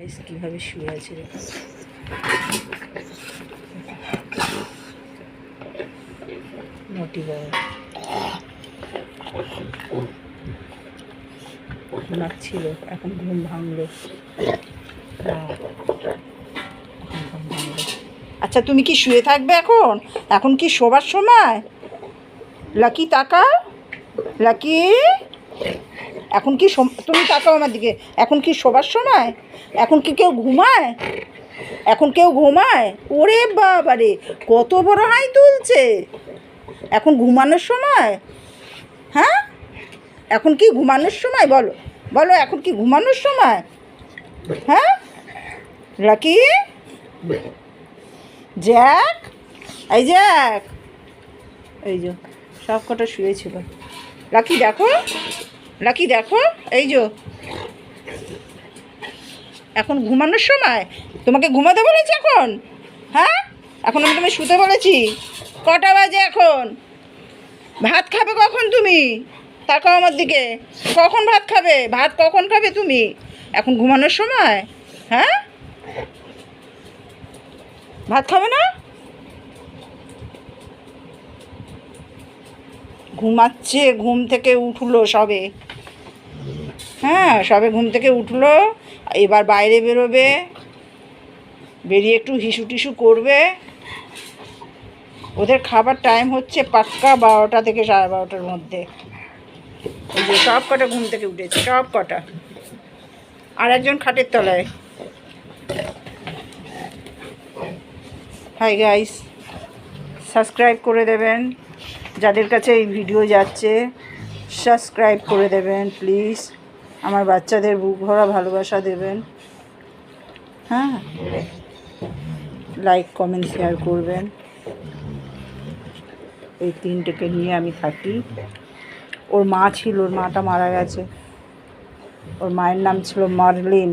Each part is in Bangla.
গাইস কীভাবে শুয়ে আছে রে, নটি বয় ঘুমাচ্ছিল, এখন ঘুম ভাঙলো। আচ্ছা তুমি কি শুয়ে থাকবে এখন? এখন কি শোবার সময়? লাকি তাকা, লাকি এখন কি তুমি তাকাও আমার দিকে, এখন কি শোবার সময়? এখন কি কেউ ঘুমায়? এখন কেউ ঘুমায়? ওরে বাবা রে, কত বড় হাই তুলছে! এখন ঘুমানোর সময়? হ্যাঁ, এখন কি ঘুমানোর সময়? বলো বলো, এখন কি ঘুমানোর সময়? হ্যাঁ লাকি, জ্যাক, এই জ্যাক, এই যে সব কটা শুয়েছিল। লাকি দেখো, লাকি দেখো, এই যে এখন ঘুমানোর সময়। তোমাকে ঘুমাতে বলেছি এখন? হ্যাঁ, এখন আমি তোমায় শুতে বলেছি। কটা বাজে এখন? ভাত খাবে কখন তুমি? তাকাও আমার দিকে, কখন ভাত খাবে? ভাত কখন খাবে তুমি? এখন ঘুমানোর সময়? হ্যাঁ, ভাত খাবে না? ঘুমাচ্ছে, ঘুম থেকে উঠলো সবে। হ্যাঁ, সবে ঘুম থেকে উঠলো, এবার বাইরে বেরোবে, বেরিয়ে একটু হিসু টিসু করবে। ওদের খাবার টাইম হচ্ছে পাক্কা 12টা থেকে 12:30টার মধ্যে। এই যে সব কটা ঘুম থেকে উঠেছে, সব কটা। আর একজন খাটের তলায়। হাই গাইস, সাবস্ক্রাইব করে দেবেন, যাদের কাছে এই ভিডিও যাচ্ছে সাবস্ক্রাইব করে দেবেন প্লিজ। আমার বাচ্চাদের বুক ভরা ভালোবাসা দেবেন। হ্যাঁ, লাইক কমেন্ট শেয়ার করবেন। এই তিনটেকে নিয়ে আমি থাকি। ওর মা ছিল, ওর মাটা মারা গেছে। ওর মায়ের নাম ছিল মার্লিন।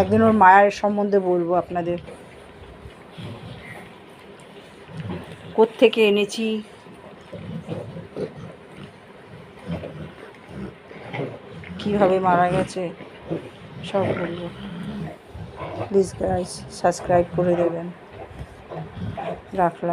একদিন ওর মায়ের সম্বন্ধে বলবো আপনাদের, কোত্থেকে এনেছি, কীভাবে মারা গেছে, সব বলবো। প্লিজ গাইস সাবস্ক্রাইব করে দেবেন। রাখলাম।